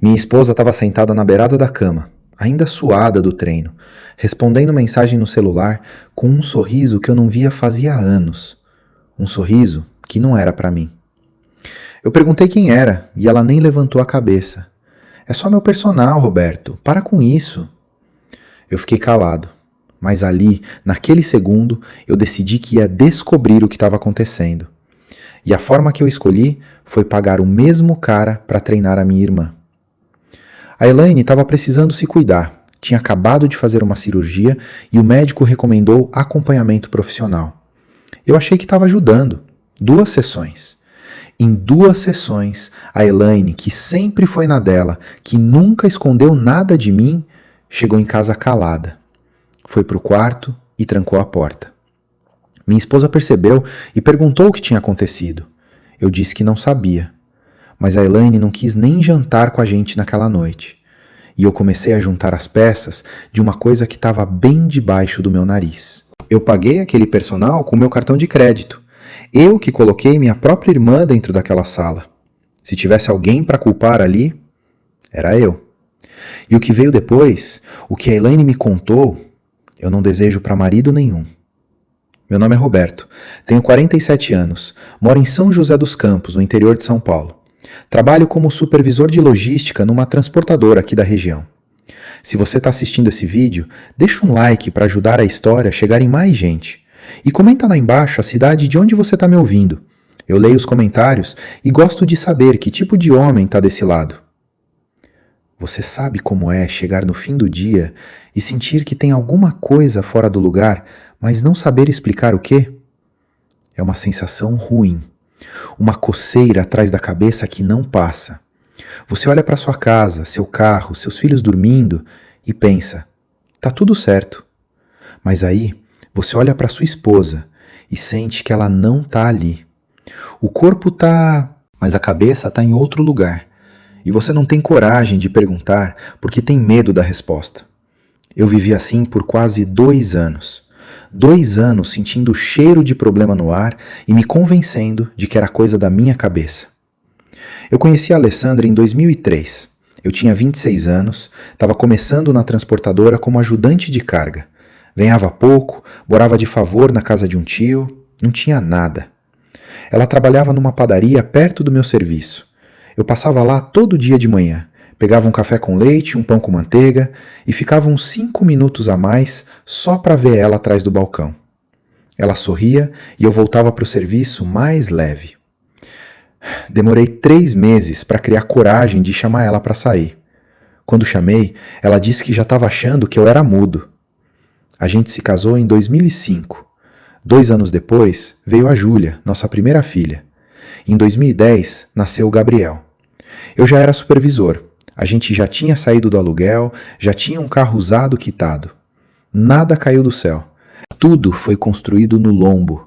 Minha esposa estava sentada na beirada da cama, ainda suada do treino, respondendo mensagem no celular com um sorriso que eu não via fazia anos. Um sorriso que não era para mim. Eu perguntei quem era e ela nem levantou a cabeça. É só meu personal, Roberto. Para com isso. Eu fiquei calado, mas ali, naquele segundo, eu decidi que ia descobrir o que estava acontecendo. E a forma que eu escolhi foi pagar o mesmo cara para treinar a minha irmã. A Elaine estava precisando se cuidar, tinha acabado de fazer uma cirurgia e o médico recomendou acompanhamento profissional. Eu achei que estava ajudando. 2 sessões. Em 2 sessões, a Elaine, que sempre foi na dela, que nunca escondeu nada de mim, chegou em casa calada. Foi para o quarto e trancou a porta. Minha esposa percebeu e perguntou o que tinha acontecido. Eu disse que não sabia. Mas a Elaine não quis nem jantar com a gente naquela noite. E eu comecei a juntar as peças de uma coisa que estava bem debaixo do meu nariz. Eu paguei aquele personal com meu cartão de crédito. Eu que coloquei minha própria irmã dentro daquela sala. Se tivesse alguém para culpar ali, era eu. E o que veio depois, o que a Elaine me contou, eu não desejo para marido nenhum. Meu nome é Roberto, tenho 47 anos, moro em São José dos Campos, no interior de São Paulo. Trabalho como supervisor de logística numa transportadora aqui da região. Se você está assistindo esse vídeo, deixa um like para ajudar a história a chegar em mais gente. E comenta lá embaixo a cidade de onde você está me ouvindo. Eu leio os comentários e gosto de saber que tipo de homem está desse lado. Você sabe como é chegar no fim do dia e sentir que tem alguma coisa fora do lugar, mas não saber explicar o quê? É uma sensação ruim. Uma coceira atrás da cabeça que não passa. Você olha para sua casa, seu carro, seus filhos dormindo e pensa, tá tudo certo. Mas aí você olha para sua esposa e sente que ela não tá ali. O corpo tá, mas a cabeça tá em outro lugar. E você não tem coragem de perguntar porque tem medo da resposta. Eu vivi assim por quase 2 anos. 2 anos sentindo o cheiro de problema no ar e me convencendo de que era coisa da minha cabeça. Eu conheci a Alessandra em 2003. Eu tinha 26 anos, estava começando na transportadora como ajudante de carga. Ganhava pouco, morava de favor na casa de um tio, não tinha nada. Ela trabalhava numa padaria perto do meu serviço. Eu passava lá todo dia de manhã. Pegava um café com leite, um pão com manteiga e ficava uns 5 minutos a mais só para ver ela atrás do balcão. Ela sorria e eu voltava para o serviço mais leve. Demorei 3 meses para criar coragem de chamar ela para sair. Quando chamei, ela disse que já estava achando que eu era mudo. A gente se casou em 2005. 2 anos depois, veio a Júlia, nossa primeira filha. Em 2010, nasceu o Gabriel. Eu já era supervisor. A gente já tinha saído do aluguel, já tinha um carro usado quitado. Nada caiu do céu. Tudo foi construído no lombo,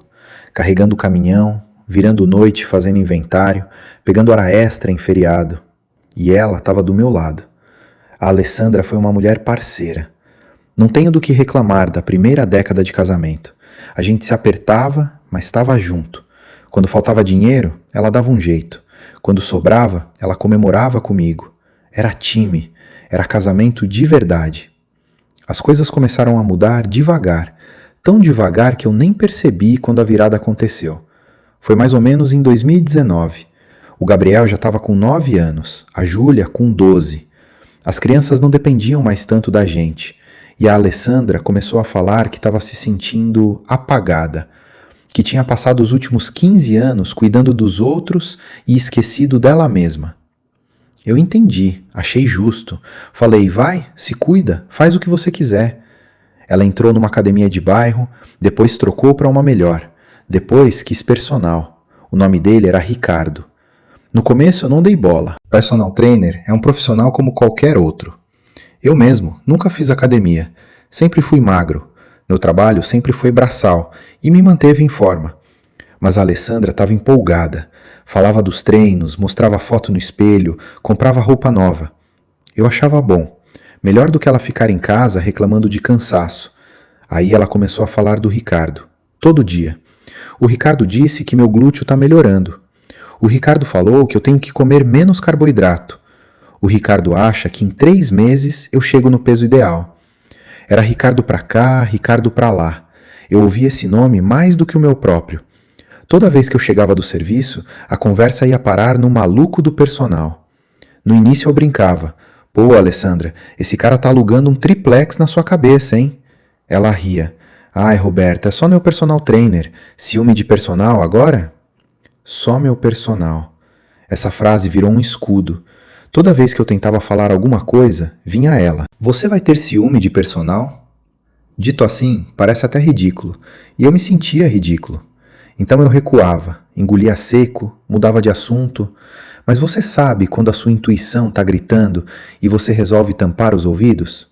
carregando o caminhão, virando noite fazendo inventário, pegando hora extra em feriado. E ela estava do meu lado. A Alessandra foi uma mulher parceira. Não tenho do que reclamar da primeira década de casamento. A gente se apertava, mas estava junto. Quando faltava dinheiro, ela dava um jeito. Quando sobrava, ela comemorava comigo. Era time, era casamento de verdade. As coisas começaram a mudar devagar, tão devagar que eu nem percebi quando a virada aconteceu. Foi mais ou menos em 2019. O Gabriel já estava com 9 anos, a Júlia com 12. As crianças não dependiam mais tanto da gente, e a Alessandra começou a falar que estava se sentindo apagada, que tinha passado os últimos 15 anos cuidando dos outros e esquecido dela mesma. Eu entendi, achei justo. Falei, vai, se cuida, faz o que você quiser. Ela entrou numa academia de bairro, depois trocou para uma melhor. Depois quis personal. O nome dele era Ricardo. No começo eu não dei bola. Personal trainer é um profissional como qualquer outro. Eu mesmo nunca fiz academia. Sempre fui magro. Meu trabalho sempre foi braçal e me manteve em forma. Mas a Alessandra estava empolgada. Falava dos treinos, mostrava foto no espelho, comprava roupa nova. Eu achava bom. Melhor do que ela ficar em casa reclamando de cansaço. Aí ela começou a falar do Ricardo. Todo dia. O Ricardo disse que meu glúteo está melhorando. O Ricardo falou que eu tenho que comer menos carboidrato. O Ricardo acha que em 3 meses eu chego no peso ideal. Era Ricardo pra cá, Ricardo pra lá. Eu ouvia esse nome mais do que o meu próprio. Toda vez que eu chegava do serviço, a conversa ia parar no maluco do personal. No início eu brincava. Pô, Alessandra, esse cara tá alugando um triplex na sua cabeça, hein? Ela ria. Ai, Roberta, é só meu personal trainer. Ciúme de personal agora? Só meu personal. Essa frase virou um escudo. Toda vez que eu tentava falar alguma coisa, vinha ela. Você vai ter ciúme de personal? Dito assim, parece até ridículo. E eu me sentia ridículo. Então eu recuava, engolia seco, mudava de assunto. Mas você sabe quando a sua intuição está gritando e você resolve tampar os ouvidos?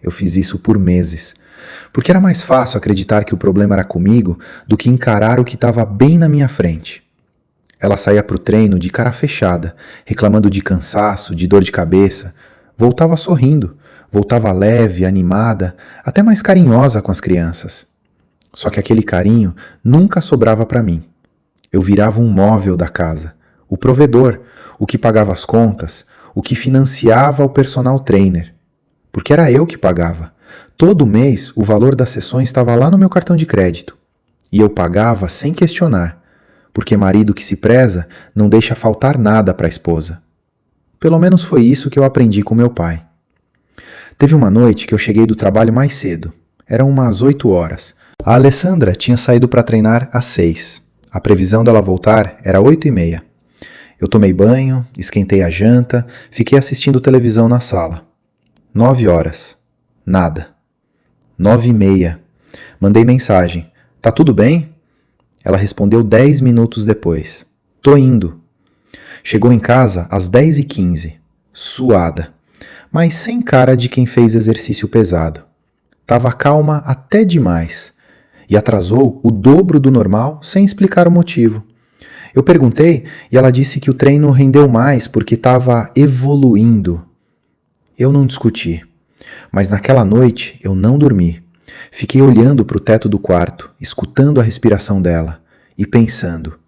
Eu fiz isso por meses. Porque era mais fácil acreditar que o problema era comigo do que encarar o que estava bem na minha frente. Ela saía para o treino de cara fechada, reclamando de cansaço, de dor de cabeça. Voltava sorrindo, voltava leve, animada, até mais carinhosa com as crianças. Só que aquele carinho nunca sobrava para mim. Eu virava um móvel da casa, o provedor, o que pagava as contas, o que financiava o personal trainer. Porque era eu que pagava. Todo mês o valor das sessões estava lá no meu cartão de crédito. E eu pagava sem questionar, porque marido que se preza não deixa faltar nada para a esposa. Pelo menos foi isso que eu aprendi com meu pai. Teve uma noite que eu cheguei do trabalho mais cedo. Eram umas 8 horas. A Alessandra tinha saído para treinar às 6. A previsão dela voltar era 8h30. Eu tomei banho, esquentei a janta, fiquei assistindo televisão na sala. 9 horas. Nada. 9h30. Mandei mensagem. Tá tudo bem? Ela respondeu 10 minutos depois. Tô indo. Chegou em casa às 10h15. Suada. Mas sem cara de quem fez exercício pesado. Tava calma até demais. E atrasou o dobro do normal sem explicar o motivo. Eu perguntei e ela disse que o treino rendeu mais porque estava evoluindo. Eu não discuti. Mas naquela noite eu não dormi. Fiquei olhando para o teto do quarto, escutando a respiração dela e pensando: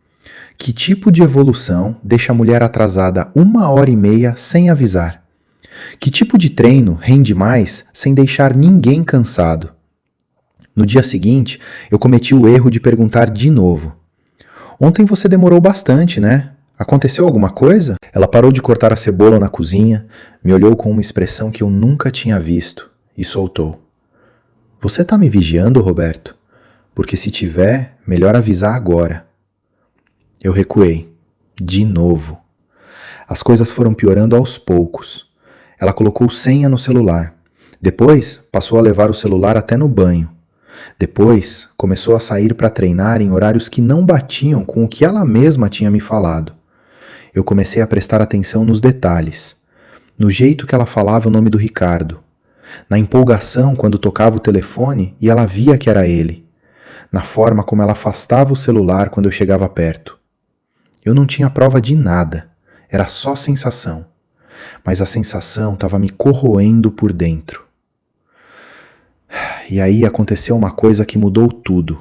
que tipo de evolução deixa a mulher atrasada 1h30 sem avisar? Que tipo de treino rende mais sem deixar ninguém cansado? No dia seguinte, eu cometi o erro de perguntar de novo. Ontem você demorou bastante, né? Aconteceu alguma coisa? Ela parou de cortar a cebola na cozinha, me olhou com uma expressão que eu nunca tinha visto e soltou. Você tá me vigiando, Roberto? Porque se tiver, melhor avisar agora. Eu recuei. De novo. As coisas foram piorando aos poucos. Ela colocou senha no celular. Depois, passou a levar o celular até no banho. Depois, começou a sair para treinar em horários que não batiam com o que ela mesma tinha me falado. Eu comecei a prestar atenção nos detalhes. No jeito que ela falava o nome do Ricardo. Na empolgação quando tocava o telefone e ela via que era ele. Na forma como ela afastava o celular quando eu chegava perto. Eu não tinha prova de nada. Era só sensação. Mas a sensação estava me corroendo por dentro. E aí aconteceu uma coisa que mudou tudo.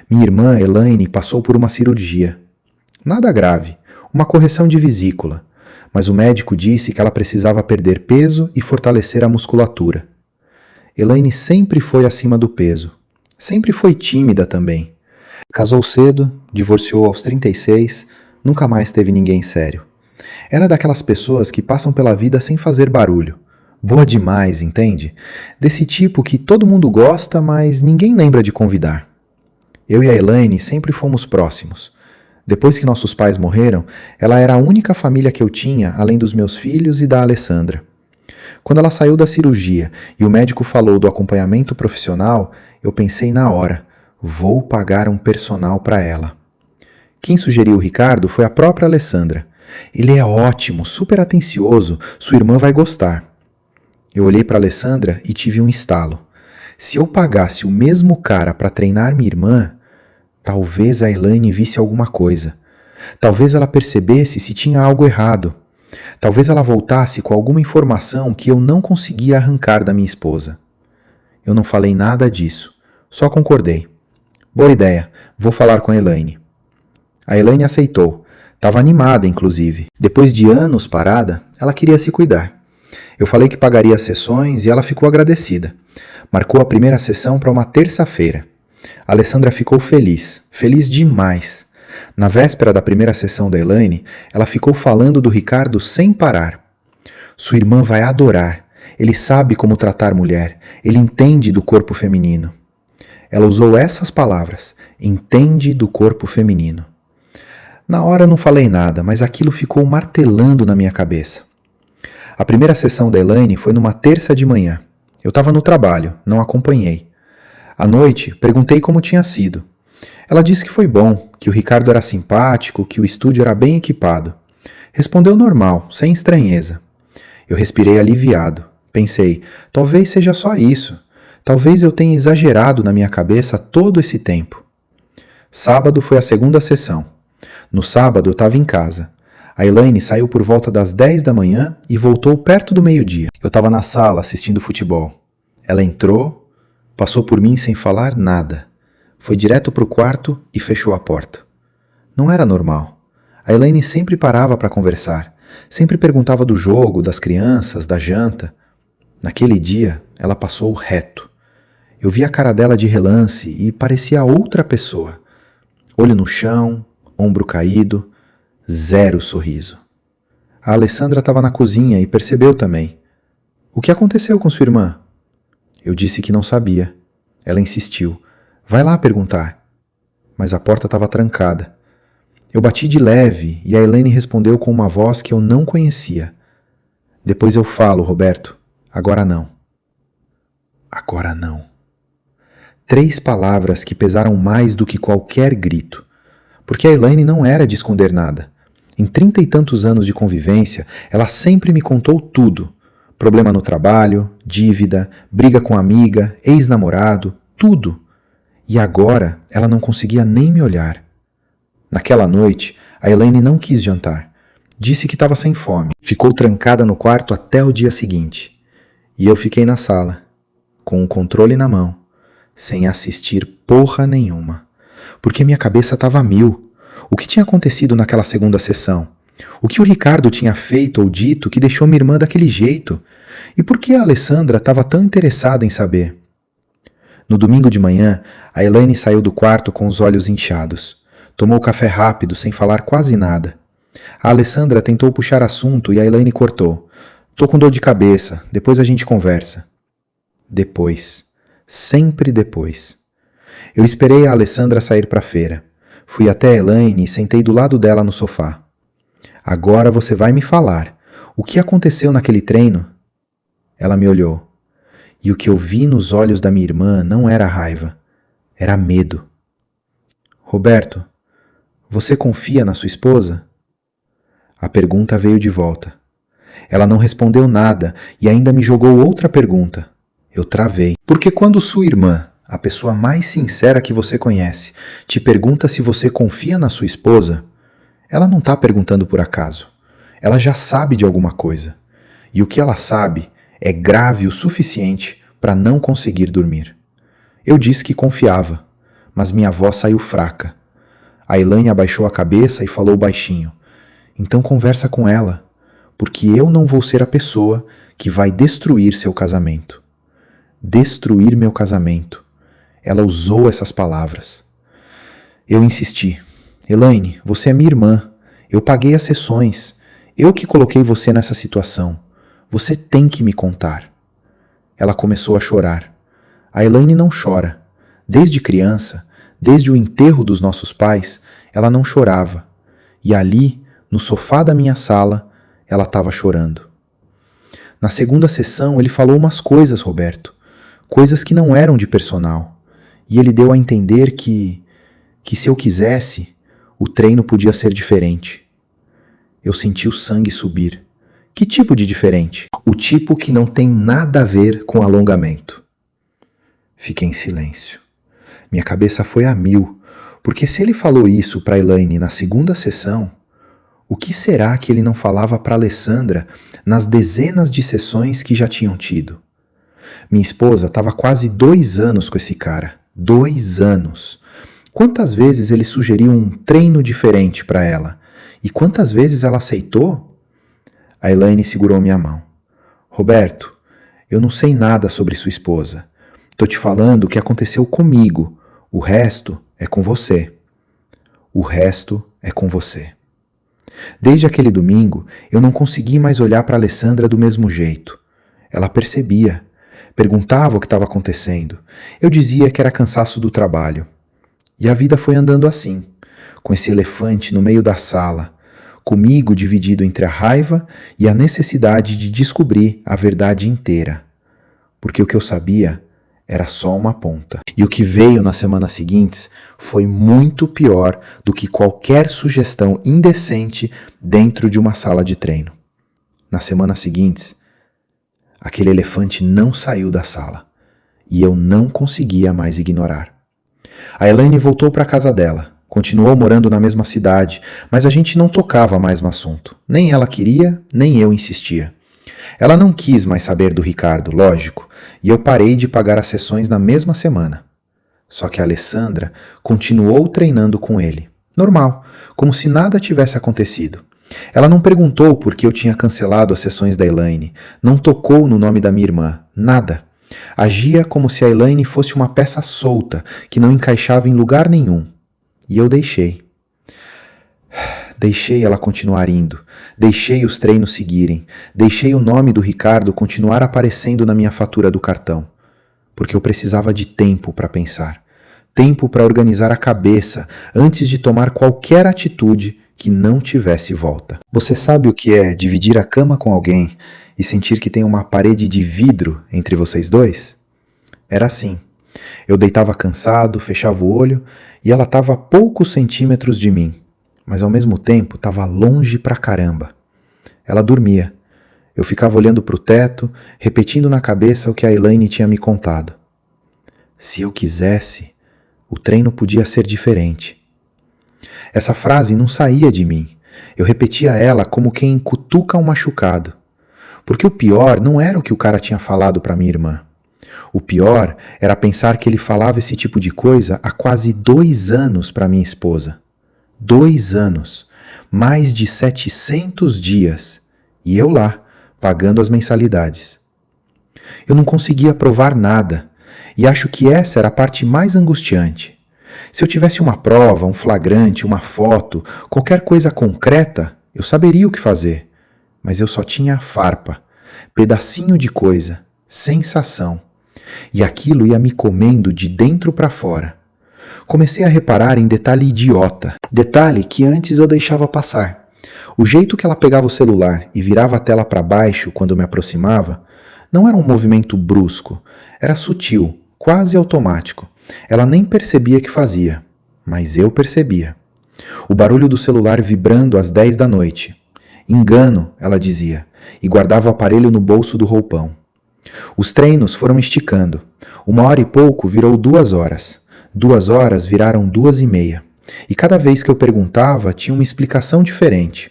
Minha irmã, Elaine, passou por uma cirurgia. Nada grave, uma correção de vesícula, mas o médico disse que ela precisava perder peso e fortalecer a musculatura. Elaine sempre foi acima do peso. Sempre foi tímida também. Casou cedo, divorciou aos 36, nunca mais teve ninguém sério. Era daquelas pessoas que passam pela vida sem fazer barulho. Boa demais, entende? Desse tipo que todo mundo gosta, mas ninguém lembra de convidar. Eu e a Elaine sempre fomos próximos. Depois que nossos pais morreram, ela era a única família que eu tinha, além dos meus filhos e da Alessandra. Quando ela saiu da cirurgia e o médico falou do acompanhamento profissional, eu pensei na hora, vou pagar um personal para ela. Quem sugeriu o Ricardo foi a própria Alessandra. Ele é ótimo, super atencioso, sua irmã vai gostar. Eu olhei para Alessandra e tive um estalo. Se eu pagasse o mesmo cara para treinar minha irmã, talvez a Elaine visse alguma coisa. Talvez ela percebesse se tinha algo errado. Talvez ela voltasse com alguma informação que eu não conseguia arrancar da minha esposa. Eu não falei nada disso, só concordei. Boa ideia, vou falar com a Elaine. A Elaine aceitou. Tava animada, inclusive. Depois de anos parada, ela queria se cuidar. Eu falei que pagaria as sessões e ela ficou agradecida. Marcou a primeira sessão para uma terça-feira. A Alessandra ficou feliz, feliz demais. Na véspera da primeira sessão da Elaine, ela ficou falando do Ricardo sem parar. Sua irmã vai adorar. Ele sabe como tratar mulher. Ele entende do corpo feminino. Ela usou essas palavras. Entende do corpo feminino. Na hora não falei nada, mas aquilo ficou martelando na minha cabeça. A primeira sessão da Elaine foi numa terça de manhã. Eu estava no trabalho, não acompanhei. À noite, perguntei como tinha sido. Ela disse que foi bom, que o Ricardo era simpático, que o estúdio era bem equipado. Respondeu normal, sem estranheza. Eu respirei aliviado. Pensei, talvez seja só isso. Talvez eu tenha exagerado na minha cabeça todo esse tempo. Sábado foi a segunda sessão. No sábado eu estava em casa. A Elaine saiu por volta das 10 da manhã e voltou perto do meio-dia. Eu estava na sala assistindo futebol. Ela entrou, passou por mim sem falar nada. Foi direto para o quarto e fechou a porta. Não era normal. A Elaine sempre parava para conversar. Sempre perguntava do jogo, das crianças, da janta. Naquele dia, ela passou reto. Eu vi a cara dela de relance e parecia outra pessoa. Olho no chão, ombro caído, zero sorriso. A Alessandra estava na cozinha e percebeu também. O que aconteceu com sua irmã? Eu disse que não sabia. Ela insistiu. Vai lá perguntar. Mas a porta estava trancada. Eu bati de leve e a Elaine respondeu com uma voz que eu não conhecia. Depois eu falo, Roberto. Agora não. Agora não. 3 palavras que pesaram mais do que qualquer grito. Porque a Elaine não era de esconder nada. Em 30 e tantos anos de convivência, ela sempre me contou tudo. Problema no trabalho, dívida, briga com amiga, ex-namorado, tudo. E agora ela não conseguia nem me olhar. Naquela noite, a Elaine não quis jantar. Disse que estava sem fome. Ficou trancada no quarto até o dia seguinte. E eu fiquei na sala, com o controle na mão, sem assistir porra nenhuma. Porque minha cabeça estava a mil. O que tinha acontecido naquela segunda sessão? O que o Ricardo tinha feito ou dito que deixou minha irmã daquele jeito? E por que a Alessandra estava tão interessada em saber? No domingo de manhã, a Elaine saiu do quarto com os olhos inchados. Tomou café rápido, sem falar quase nada. A Alessandra tentou puxar assunto e a Elaine cortou. Tô com dor de cabeça, depois a gente conversa. Depois. Sempre depois. Eu esperei a Alessandra sair para a feira. Fui até a Elaine e sentei do lado dela no sofá. Agora você vai me falar. O que aconteceu naquele treino? Ela me olhou. E o que eu vi nos olhos da minha irmã não era raiva. Era medo. Roberto, você confia na sua esposa? A pergunta veio de volta. Ela não respondeu nada e ainda me jogou outra pergunta. Eu travei. Porque quando sua irmã, a pessoa mais sincera que você conhece, te pergunta se você confia na sua esposa, ela não está perguntando por acaso. Ela já sabe de alguma coisa. E o que ela sabe é grave o suficiente para não conseguir dormir. Eu disse que confiava, mas minha voz saiu fraca. A Elaine abaixou a cabeça e falou baixinho. Então conversa com ela, porque eu não vou ser a pessoa que vai destruir seu casamento. Destruir meu casamento. Ela usou essas palavras. Eu insisti. Elaine, você é minha irmã. Eu paguei as sessões. Eu que coloquei você nessa situação. Você tem que me contar. Ela começou a chorar. A Elaine não chora. Desde criança, desde o enterro dos nossos pais, ela não chorava. E ali, no sofá da minha sala, ela estava chorando. Na segunda sessão, ele falou umas coisas, Roberto. Coisas que não eram de personal. E ele deu a entender que se eu quisesse, o treino podia ser diferente. Eu senti o sangue subir. Que tipo de diferente? O tipo que não tem nada a ver com alongamento. Fiquei em silêncio. Minha cabeça foi a mil, porque se ele falou isso para Elaine na segunda sessão, o que será que ele não falava para Alessandra nas dezenas de sessões que já tinham tido? Minha esposa estava quase 2 anos com esse cara. 2 anos. Quantas vezes ele sugeriu um treino diferente para ela? E quantas vezes ela aceitou? A Elaine segurou minha mão. Roberto, eu não sei nada sobre sua esposa. Tô te falando o que aconteceu comigo. O resto é com você. O resto é com você. Desde aquele domingo, eu não consegui mais olhar para Alessandra do mesmo jeito. Ela percebia. Perguntava o que estava acontecendo. Eu dizia que era cansaço do trabalho. E a vida foi andando assim, com esse elefante no meio da sala, comigo dividido entre a raiva e a necessidade de descobrir a verdade inteira. Porque o que eu sabia era só uma ponta. E o que veio nas semanas seguintes foi muito pior do que qualquer sugestão indecente dentro de uma sala de treino. Nas semanas seguintes, aquele elefante não saiu da sala e eu não conseguia mais ignorar. A Elaine voltou para a casa dela, continuou morando na mesma cidade, mas a gente não tocava mais no assunto. Nem ela queria, nem eu insistia. Ela não quis mais saber do Ricardo, lógico, e eu parei de pagar as sessões na mesma semana. Só que a Alessandra continuou treinando com ele. Normal, como se nada tivesse acontecido. Ela não perguntou por que eu tinha cancelado as sessões da Elaine, não tocou no nome da minha irmã, nada. Agia como se a Elaine fosse uma peça solta, que não encaixava em lugar nenhum. E eu deixei. Deixei ela continuar indo, deixei os treinos seguirem, deixei o nome do Ricardo continuar aparecendo na minha fatura do cartão. Porque eu precisava de tempo para pensar, tempo para organizar a cabeça antes de tomar qualquer atitude que não tivesse volta. Você sabe o que é dividir a cama com alguém e sentir que tem uma parede de vidro entre vocês dois? Era assim. Eu deitava cansado, fechava o olho e ela estava a poucos centímetros de mim, mas ao mesmo tempo estava longe pra caramba. Ela dormia. Eu ficava olhando para o teto, repetindo na cabeça o que a Elaine tinha me contado. Se eu quisesse, o treino podia ser diferente. Essa frase não saía de mim. Eu repetia ela como quem cutuca um machucado. Porque o pior não era o que o cara tinha falado para minha irmã. O pior era pensar que ele falava esse tipo de coisa há quase 2 anos para minha esposa. 2 anos. Mais de 700 dias. E eu lá, pagando as mensalidades. Eu não conseguia provar nada. E acho que essa era a parte mais angustiante. Se eu tivesse uma prova, um flagrante, uma foto, qualquer coisa concreta, eu saberia o que fazer. Mas eu só tinha a farpa, pedacinho de coisa, sensação. E aquilo ia me comendo de dentro para fora. Comecei a reparar em detalhe idiota, detalhe que antes eu deixava passar. O jeito que ela pegava o celular e virava a tela para baixo quando me aproximava não era um movimento brusco, era sutil, quase automático. Ela nem percebia que fazia, mas eu percebia. O barulho do celular vibrando às 10 da noite. Engano, ela dizia, e guardava o aparelho no bolso do roupão. Os treinos foram esticando. 1h e pouco virou 2 horas. 2 horas viraram 2h30. E cada vez que eu perguntava, tinha uma explicação diferente.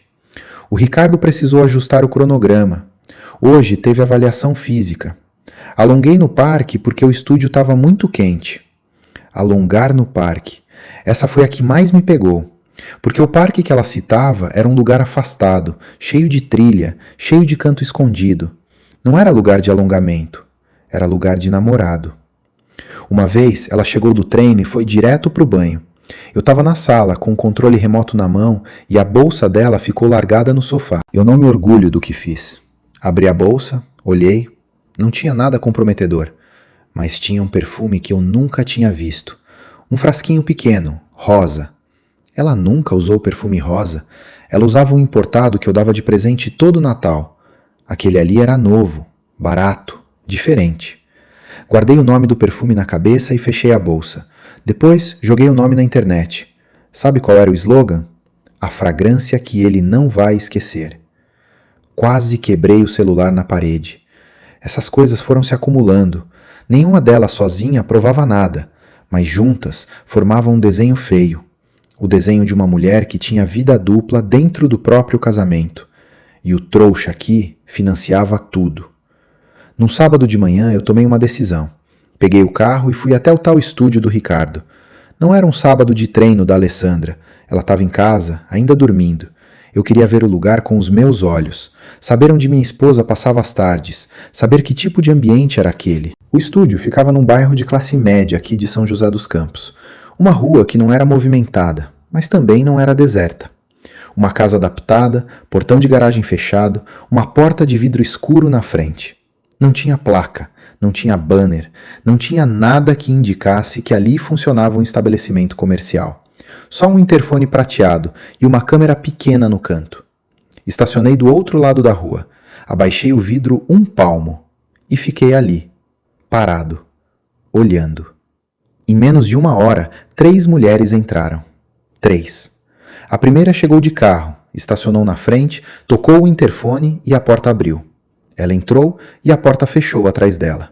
O Ricardo precisou ajustar o cronograma. Hoje teve avaliação física. Alonguei no parque porque o estúdio estava muito quente. Alongar no parque. Essa foi a que mais me pegou. Porque o parque que ela citava era um lugar afastado, cheio de trilha, cheio de canto escondido. Não era lugar de alongamento, era lugar de namorado. Uma vez ela chegou do treino e foi direto para o banho. Eu estava na sala com o controle remoto na mão e a bolsa dela ficou largada no sofá. Eu não me orgulho do que fiz. Abri a bolsa, olhei, não tinha nada comprometedor, mas tinha um perfume que eu nunca tinha visto. Um frasquinho pequeno, rosa. Ela nunca usou perfume rosa. Ela usava um importado que eu dava de presente todo Natal. Aquele ali era novo, barato, diferente. Guardei o nome do perfume na cabeça e fechei a bolsa. Depois, joguei o nome na internet. Sabe qual era o slogan? A fragrância que ele não vai esquecer. Quase quebrei o celular na parede. Essas coisas foram se acumulando. Nenhuma delas sozinha provava nada, mas juntas formavam um desenho feio. O desenho de uma mulher que tinha vida dupla dentro do próprio casamento. E o trouxa aqui financiava tudo. Num sábado de manhã eu tomei uma decisão. Peguei o carro e fui até o tal estúdio do Ricardo. Não era um sábado de treino da Alessandra. Ela estava em casa, ainda dormindo. Eu queria ver o lugar com os meus olhos, saber onde minha esposa passava as tardes, saber que tipo de ambiente era aquele. O estúdio ficava num bairro de classe média aqui de São José dos Campos. Uma rua que não era movimentada, mas também não era deserta. Uma casa adaptada, portão de garagem fechado, uma porta de vidro escuro na frente. Não tinha placa, não tinha banner, não tinha nada que indicasse que ali funcionava um estabelecimento comercial. Só um interfone prateado e uma câmera pequena no canto. Estacionei do outro lado da rua, abaixei o vidro um palmo e fiquei ali, parado, olhando. Em menos de 1 hora, 3 mulheres entraram. 3. A primeira chegou de carro, estacionou na frente, tocou o interfone e a porta abriu. Ela entrou e a porta fechou atrás dela.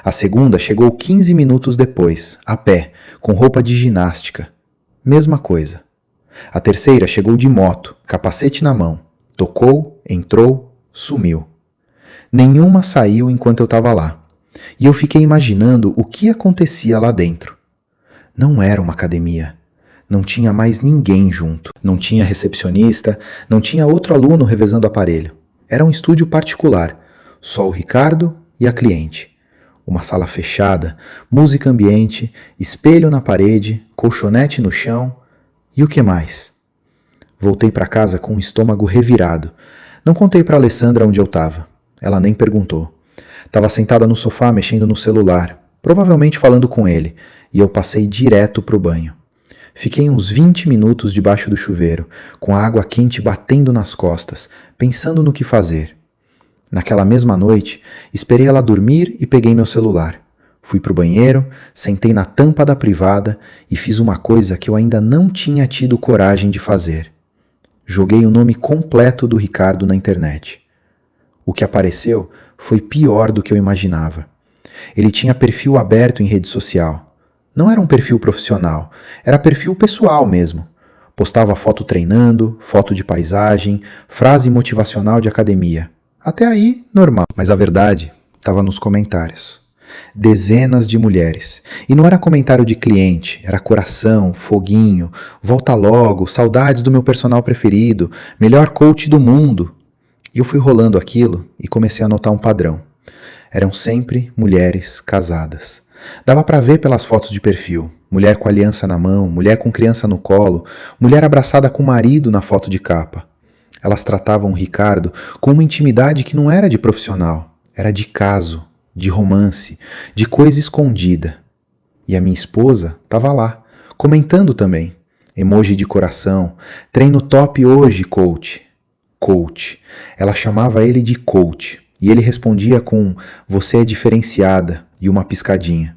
A segunda chegou 15 minutos depois, a pé, com roupa de ginástica. Mesma coisa. A terceira chegou de moto, capacete na mão. Tocou, entrou, sumiu. Nenhuma saiu enquanto eu estava lá. E eu fiquei imaginando o que acontecia lá dentro. Não era uma academia. Não tinha mais ninguém junto. Não tinha recepcionista, não tinha outro aluno revezando o aparelho. Era um estúdio particular. Só o Ricardo e a cliente. Uma sala fechada, música ambiente, espelho na parede, colchonete no chão e o que mais? Voltei para casa com o estômago revirado. Não contei para Alessandra onde eu estava. Ela nem perguntou. Estava sentada no sofá mexendo no celular, provavelmente falando com ele, e eu passei direto para o banho. Fiquei uns 20 minutos debaixo do chuveiro, com a água quente batendo nas costas, pensando no que fazer. Naquela mesma noite, esperei ela dormir e peguei meu celular. Fui pro banheiro, sentei na tampa da privada e fiz uma coisa que eu ainda não tinha tido coragem de fazer. Joguei o nome completo do Ricardo na internet. O que apareceu foi pior do que eu imaginava. Ele tinha perfil aberto em rede social. Não era um perfil profissional, era perfil pessoal mesmo. Postava foto treinando, foto de paisagem, frase motivacional de academia. Até aí, normal. Mas a verdade estava nos comentários. Dezenas de mulheres. E não era comentário de cliente, era coração, foguinho, volta logo, saudades do meu personal preferido, melhor coach do mundo. E eu fui rolando aquilo e comecei a notar um padrão. Eram sempre mulheres casadas. Dava para ver pelas fotos de perfil. Mulher com aliança na mão, mulher com criança no colo, mulher abraçada com o marido na foto de capa. Elas tratavam o Ricardo com uma intimidade que não era de profissional, era de caso, de romance, de coisa escondida. E a minha esposa estava lá, comentando também. Emoji de coração, treino top hoje, coach. Coach. Ela chamava ele de coach, e ele respondia com você é diferenciada e uma piscadinha.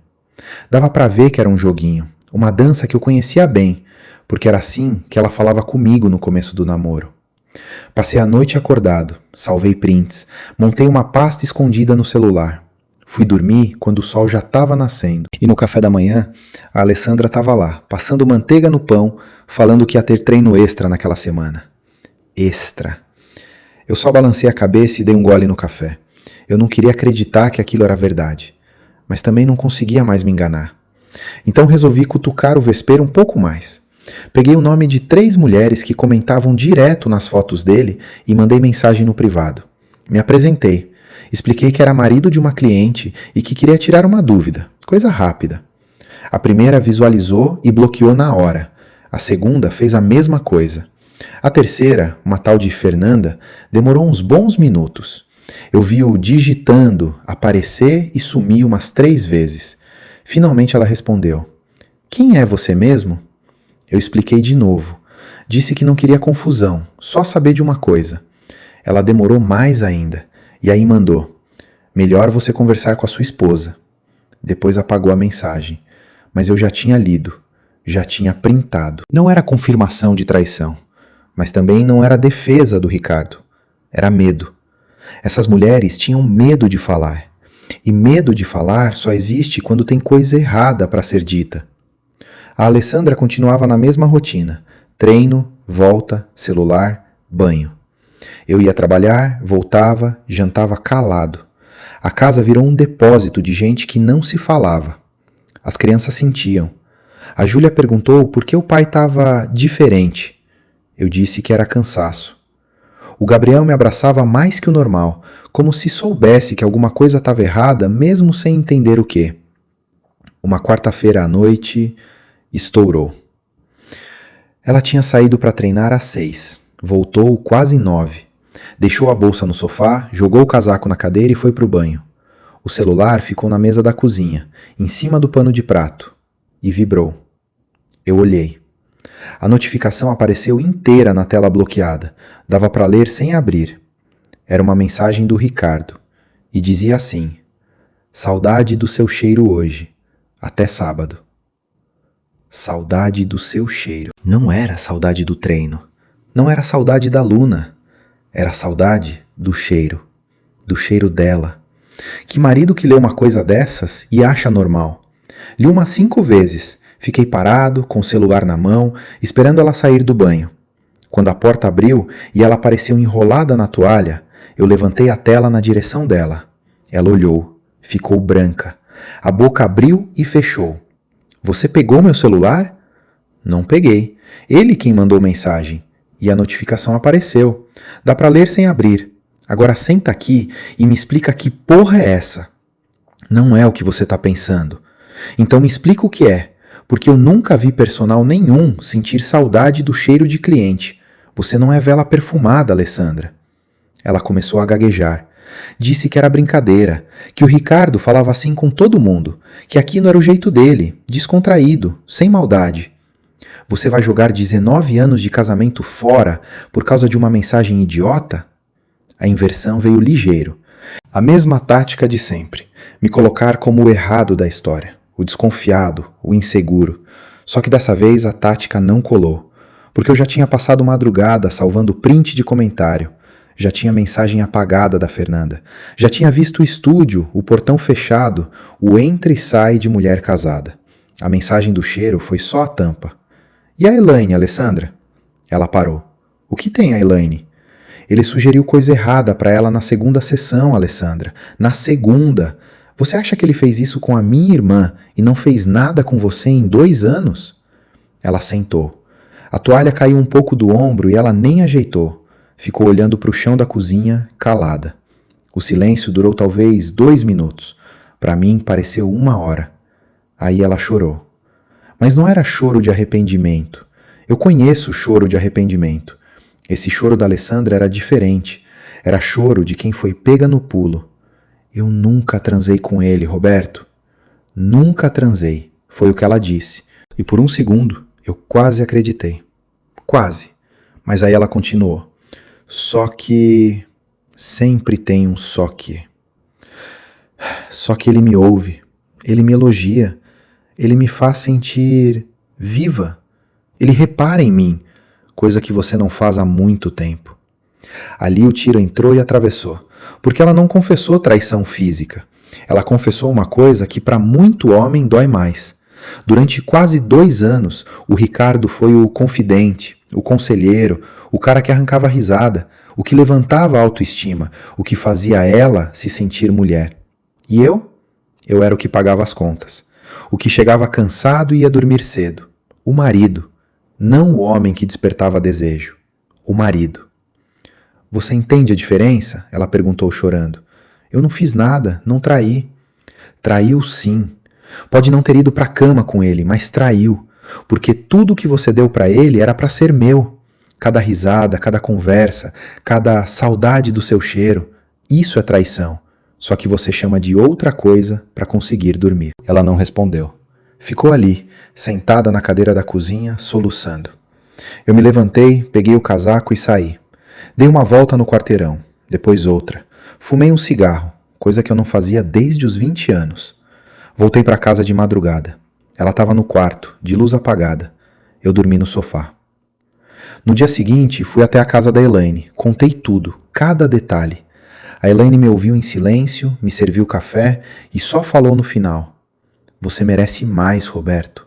Dava para ver que era um joguinho, uma dança que eu conhecia bem, porque era assim que ela falava comigo no começo do namoro. Passei a noite acordado, salvei prints, montei uma pasta escondida no celular. Fui dormir quando o sol já estava nascendo. E no café da manhã, a Alessandra estava lá, passando manteiga no pão, falando que ia ter treino extra naquela semana. Extra. Eu só balancei a cabeça e dei um gole no café. Eu não queria acreditar que aquilo era verdade, mas também não conseguia mais me enganar. Então resolvi cutucar o vespeiro um pouco mais. Peguei o nome de 3 mulheres que comentavam direto nas fotos dele e mandei mensagem no privado. Me apresentei. Expliquei que era marido de uma cliente e que queria tirar uma dúvida. Coisa rápida. A primeira visualizou e bloqueou na hora. A segunda fez a mesma coisa. A terceira, uma tal de Fernanda, demorou uns bons minutos. Eu vi-o digitando, aparecer e sumir umas 3 vezes. Finalmente ela respondeu. Quem é você mesmo? Eu expliquei de novo. Disse que não queria confusão, só saber de uma coisa. Ela demorou mais ainda, e aí mandou. Melhor você conversar com a sua esposa. Depois apagou a mensagem, mas eu já tinha lido, já tinha printado. Não era confirmação de traição, mas também não era defesa do Ricardo. Era medo. Essas mulheres tinham medo de falar. E medo de falar só existe quando tem coisa errada para ser dita. A Alessandra continuava na mesma rotina. Treino, volta, celular, banho. Eu ia trabalhar, voltava, jantava calado. A casa virou um depósito de gente que não se falava. As crianças sentiam. A Júlia perguntou por que o pai estava diferente. Eu disse que era cansaço. O Gabriel me abraçava mais que o normal, como se soubesse que alguma coisa estava errada, mesmo sem entender o quê. Uma quarta-feira à noite, estourou. Ela tinha saído para treinar às 6, voltou quase 9. Deixou a bolsa no sofá, jogou o casaco na cadeira e foi para o banho. O celular ficou na mesa da cozinha, em cima do pano de prato, e vibrou. Eu olhei. A notificação apareceu inteira na tela bloqueada. Dava para ler sem abrir. Era uma mensagem do Ricardo, e dizia assim: saudade do seu cheiro hoje. Até sábado. Saudade do seu cheiro. Não era saudade do treino. Não era saudade da Luna. Era saudade do cheiro. Do cheiro dela. Que marido que lê uma coisa dessas e acha normal? Li umas 5 vezes. Fiquei parado, com o celular na mão, esperando ela sair do banho. Quando a porta abriu e ela apareceu enrolada na toalha, eu levantei a tela na direção dela. Ela olhou. Ficou branca. A boca abriu e fechou. Você pegou meu celular? Não peguei. Ele quem mandou mensagem. E a notificação apareceu. Dá pra ler sem abrir. Agora senta aqui e me explica que porra é essa. Não é o que você tá pensando. Então me explica o que é, porque eu nunca vi personal nenhum sentir saudade do cheiro de cliente. Você não é vela perfumada, Alessandra. Ela começou a gaguejar. Disse que era brincadeira, que o Ricardo falava assim com todo mundo, que aquilo era o jeito dele, descontraído, sem maldade. Você vai jogar 19 anos de casamento fora por causa de uma mensagem idiota? A inversão veio ligeiro. A mesma tática de sempre. Me colocar como o errado da história. O desconfiado, o inseguro. Só que dessa vez a tática não colou. Porque eu já tinha passado madrugada salvando print de comentário. Já tinha mensagem apagada da Fernanda. Já tinha visto o estúdio, o portão fechado, o entra e sai de mulher casada. A mensagem do cheiro foi só a tampa. E a Elaine, Alessandra? Ela parou. O que tem a Elaine? Ele sugeriu coisa errada para ela na segunda sessão, Alessandra. Na segunda. Você acha que ele fez isso com a minha irmã e não fez nada com você em 2 anos? Ela sentou. A toalha caiu um pouco do ombro e ela nem ajeitou. Ficou olhando para o chão da cozinha, calada. O silêncio durou talvez 2 minutos. Para mim, pareceu 1 hora. Aí ela chorou. Mas não era choro de arrependimento. Eu conheço o choro de arrependimento. Esse choro da Alessandra era diferente. Era choro de quem foi pega no pulo. Eu nunca transei com ele, Roberto. Nunca transei, foi o que ela disse. E por um segundo, eu quase acreditei. Quase. Mas aí ela continuou. Só que... sempre tem um só que. Só que ele me ouve. Ele me elogia. Ele me faz sentir viva. Ele repara em mim. Coisa que você não faz há muito tempo. Ali o tiro entrou e atravessou, porque ela não confessou traição física. Ela confessou uma coisa que para muito homem dói mais. Durante quase 2 anos, o Ricardo foi o confidente, o conselheiro, o cara que arrancava risada, o que levantava a autoestima, o que fazia ela se sentir mulher. E eu? Eu era o que pagava as contas. O que chegava cansado e ia dormir cedo. O marido. Não o homem que despertava desejo. O marido. Você entende a diferença? Ela perguntou chorando. Eu não fiz nada, não traí. Traiu sim. Pode não ter ido para a cama com ele, mas traiu. Porque tudo que você deu para ele era para ser meu. Cada risada, cada conversa, cada saudade do seu cheiro. Isso é traição. Só que você chama de outra coisa para conseguir dormir. Ela não respondeu. Ficou ali, sentada na cadeira da cozinha, soluçando. Eu me levantei, peguei o casaco e saí. Dei uma volta no quarteirão, depois outra. Fumei um cigarro, coisa que eu não fazia desde os 20 anos. Voltei para casa de madrugada. Ela estava no quarto, de luz apagada. Eu dormi no sofá. No dia seguinte, fui até a casa da Elaine. Contei tudo, cada detalhe. A Elaine me ouviu em silêncio, me serviu café e só falou no final. Você merece mais, Roberto.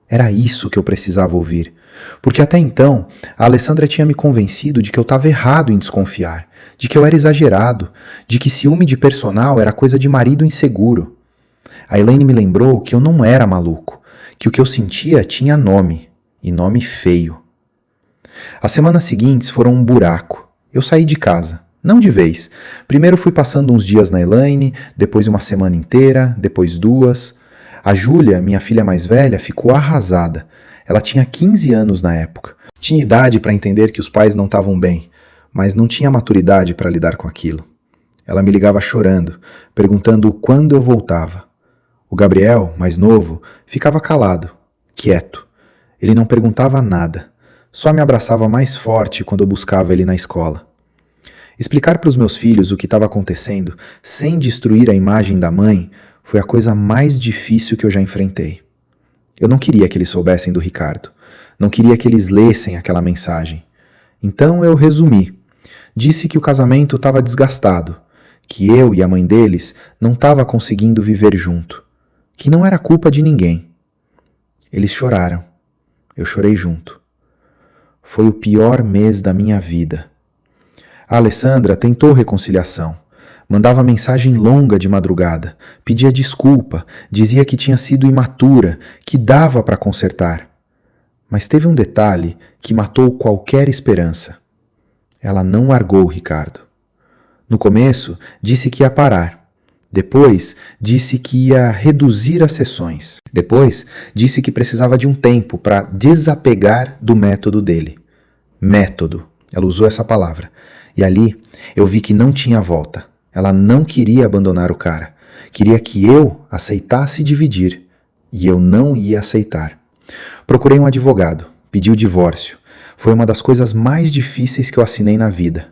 Era isso que eu precisava ouvir. Porque até então, a Alessandra tinha me convencido de que eu estava errado em desconfiar, de que eu era exagerado, de que ciúme de personal era coisa de marido inseguro. A Elaine me lembrou que eu não era maluco, que o que eu sentia tinha nome, e nome feio. As semanas seguintes foram um buraco. Eu saí de casa. Não de vez. Primeiro fui passando uns dias na Elaine, depois uma semana inteira, depois 2. A Júlia, minha filha mais velha, ficou arrasada. Ela tinha 15 anos na época. Tinha idade para entender que os pais não estavam bem, mas não tinha maturidade para lidar com aquilo. Ela me ligava chorando, perguntando quando eu voltava. O Gabriel, mais novo, ficava calado, quieto. Ele não perguntava nada, só me abraçava mais forte quando eu buscava ele na escola. Explicar para os meus filhos o que estava acontecendo, sem destruir a imagem da mãe, foi a coisa mais difícil que eu já enfrentei. Eu não queria que eles soubessem do Ricardo. Não queria que eles lessem aquela mensagem. Então eu resumi. Disse que o casamento estava desgastado, que eu e a mãe deles não estavam conseguindo viver junto, que não era culpa de ninguém. Eles choraram. Eu chorei junto. Foi o pior mês da minha vida. A Alessandra tentou reconciliação. Mandava mensagem longa de madrugada, pedia desculpa, dizia que tinha sido imatura, que dava para consertar. Mas teve um detalhe que matou qualquer esperança. Ela não largou o Ricardo. No começo, disse que ia parar. Depois, disse que ia reduzir as sessões. Depois, disse que precisava de um tempo para desapegar do método dele. Método. Ela usou essa palavra. E ali, eu vi que não tinha volta. Ela não queria abandonar o cara. Queria que eu aceitasse dividir. E eu não ia aceitar. Procurei um advogado. Pedi o divórcio. Foi uma das coisas mais difíceis que eu assinei na vida.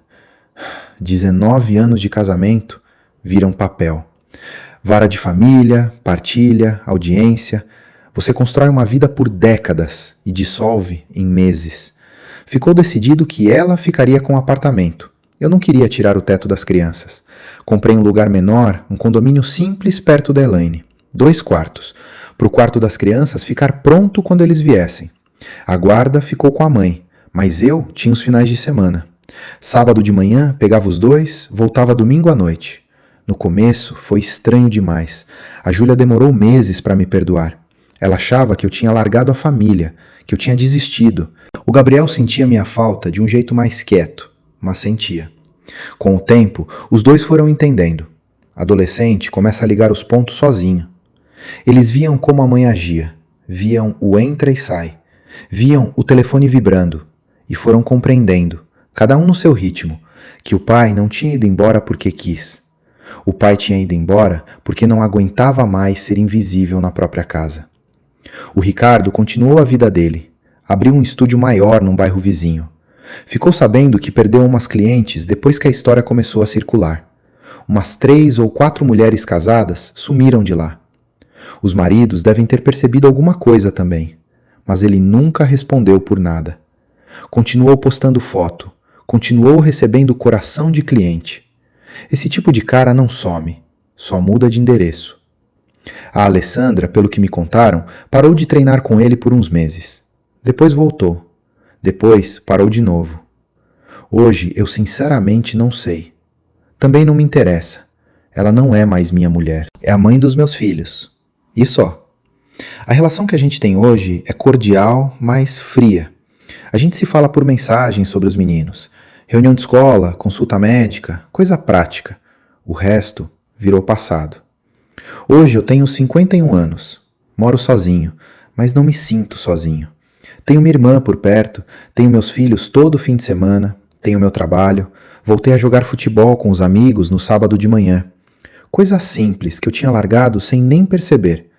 19 anos de casamento viram papel. Vara de família, partilha, audiência. Você constrói uma vida por décadas e dissolve em meses. Ficou decidido que ela ficaria com o apartamento. Eu não queria tirar o teto das crianças. Comprei um lugar menor, um condomínio simples perto da Elaine. 2 quartos, para o quarto das crianças ficar pronto quando eles viessem. A guarda ficou com a mãe, mas eu tinha os finais de semana. Sábado de manhã, pegava os 2, voltava domingo à noite. No começo, foi estranho demais. A Júlia demorou meses para me perdoar. Ela achava que eu tinha largado a família, que eu tinha desistido. O Gabriel sentia minha falta de um jeito mais quieto, mas sentia. Com o tempo, os 2 foram entendendo. Adolescente começa a ligar os pontos sozinho. Eles viam como a mãe agia, viam o entra e sai, viam o telefone vibrando e foram compreendendo, cada um no seu ritmo, que o pai não tinha ido embora porque quis. O pai tinha ido embora porque não aguentava mais ser invisível na própria casa. O Ricardo continuou a vida dele. Abriu um estúdio maior num bairro vizinho. Ficou sabendo que perdeu umas clientes depois que a história começou a circular. Umas 3 ou 4 mulheres casadas sumiram de lá. Os maridos devem ter percebido alguma coisa também, mas ele nunca respondeu por nada. Continuou postando foto, continuou recebendo coração de cliente. Esse tipo de cara não some, só muda de endereço. A Alessandra, pelo que me contaram, parou de treinar com ele por uns meses. Depois voltou. Depois parou de novo. Hoje eu sinceramente não sei. Também não me interessa. Ela não é mais minha mulher. É a mãe dos meus filhos. E só. A relação que a gente tem hoje é cordial, mas fria. A gente se fala por mensagem sobre os meninos. Reunião de escola, consulta médica, coisa prática. O resto virou passado. Hoje eu tenho 51 anos. Moro sozinho, mas não me sinto sozinho. Tenho minha irmã por perto, tenho meus filhos todo fim de semana, tenho meu trabalho, voltei a jogar futebol com os amigos no sábado de manhã. Coisa simples que eu tinha largado sem nem perceber.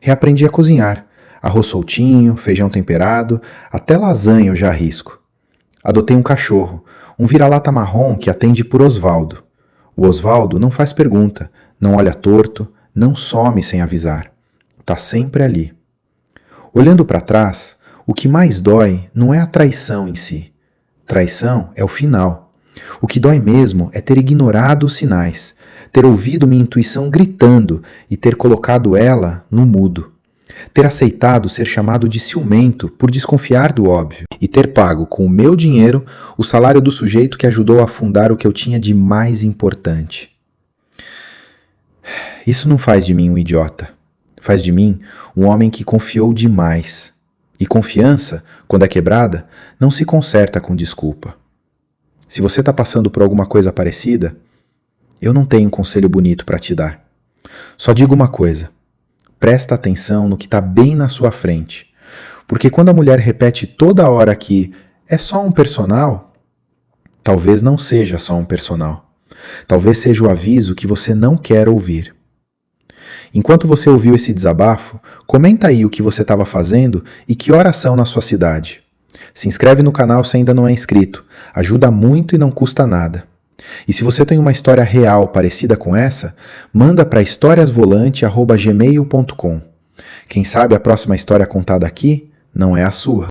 Reaprendi a cozinhar. Arroz soltinho, feijão temperado, até lasanha eu já arrisco. Adotei um cachorro, um vira-lata marrom que atende por Osvaldo. O Osvaldo não faz pergunta, não olha torto, não some sem avisar. Tá sempre ali. Olhando para trás, o que mais dói não é a traição em si. Traição é o final. O que dói mesmo é ter ignorado os sinais, ter ouvido minha intuição gritando e ter colocado ela no mudo. Ter aceitado ser chamado de ciumento por desconfiar do óbvio e ter pago com o meu dinheiro o salário do sujeito que ajudou a fundar o que eu tinha de mais importante. Isso não faz de mim um idiota. Faz de mim um homem que confiou demais. E confiança, quando é quebrada, não se conserta com desculpa. Se você está passando por alguma coisa parecida, eu não tenho um conselho bonito para te dar. Só digo uma coisa: presta atenção no que está bem na sua frente. Porque quando a mulher repete toda hora que é só um personal, talvez não seja só um personal. Talvez seja o aviso que você não quer ouvir. Enquanto você ouviu esse desabafo, comenta aí o que você estava fazendo e que horas são na sua cidade. Se inscreve no canal se ainda não é inscrito. Ajuda muito e não custa nada. E se você tem uma história real parecida com essa, manda para historiasvolante@gmail.com. Quem sabe a próxima história contada aqui não é a sua.